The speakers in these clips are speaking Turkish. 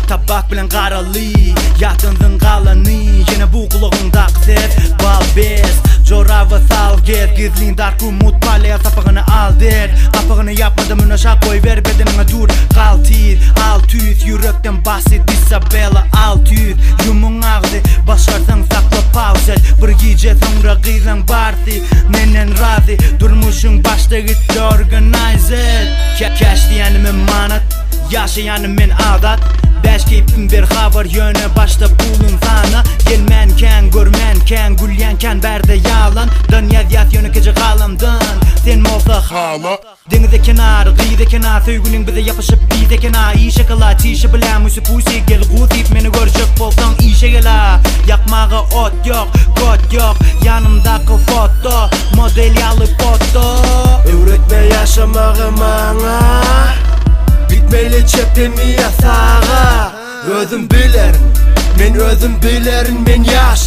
tabak bilen qaralı Yatındın qalanı Yine bu kulağındaq ses Bal bez Jorava sal get Gizlin dark umut palaya sapağını al der Kapağını yapmadım önaşa koy ver bedenine dur Qal tir al tüz Yürekten basit Isabella al tüz Yumun ağzı Başarsan sakla pause Bir gece sonra qıylan barsi Menen razı Durmuşun başta gitti organize Keş diyenimin manat Yaşayanimin adat Beş keyfim bir haber yöne başta bulun sana Gelmenken görmenken gülyenken berde yalan Dön yaz yönü gece kalamdan Sen molsa hala Denize kenar, gıyde kenar Söygünün bize yapışıp bize kenar İyi şakala, tişe bilen müsi pusi Gel gudip meni görecek bolsan işe gela Yakmağa ot yok, kot yok Yanımdaki foto Model yalı foto Öğretme yaşamağı bana Bitmeli çeptemi yasağa Özüm bilerin, men özüm bilerin men yaş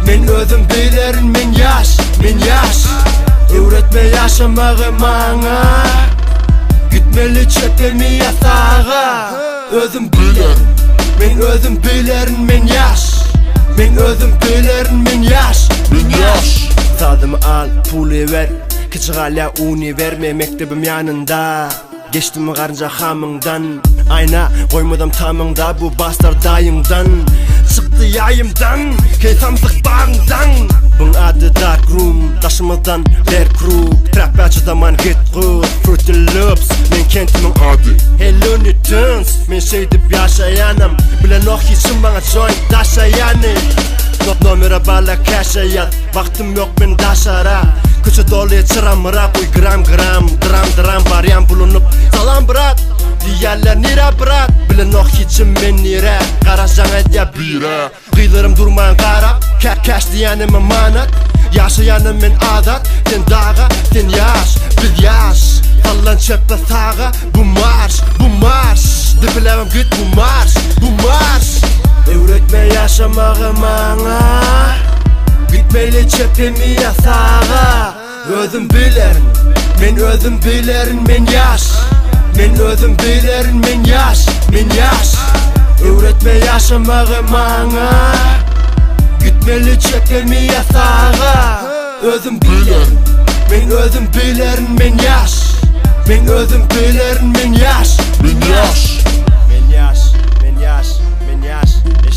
Men özüm bilerin men yaş, men yaş Öğretme yaşamağı bana Gitmeli çeptemi yasağa Özüm bilerin, men özüm bilerin men yaş Men özüm bilerin men yaş, men yaş Tadımı al, pulu ver Küçük hala uni verme mektebim yanında Geçtim karınca hamından Ayna koymadım tamında Bu bastard dayımdan Çıktı yayımdan Keytamdık bağımdan Bunun adı Dark Room Taşımadan Berkrug Trap açıdaman Get Good Fruity Loops Men kentimin adı Hello Newtons Men şeydip yaşayanım Bilen o hiçim bana joint taşayanı Nomera bala kaşayat Vaktim yok ben daşara Küçü doluya çıramıra Uy gram gram Dram dram baryan bulunup Salam bırak Diyerler nira bırak Bilen o hiçim men nira Karajan edya bira Kıylarım durmayan kara Kaş diyenim manat Yaşayanım men adat Sen dağa sen yaş Biz yaş Sallan çöpte sağa Bu marş Bu marş Dipilemem git bu marş Bu marş Öğretme yaşamağı bana Bitmeli çeptemi yasağa Özüm bilerin Men özüm bilerin men yaş Men özüm bilerin men yaş Men yaş Öğretme yaşamağı bana Gitmeli çeptemi yasağa Özüm bilerin Men özüm bilerin men yaş Men özüm bilerin men yaş Men yaş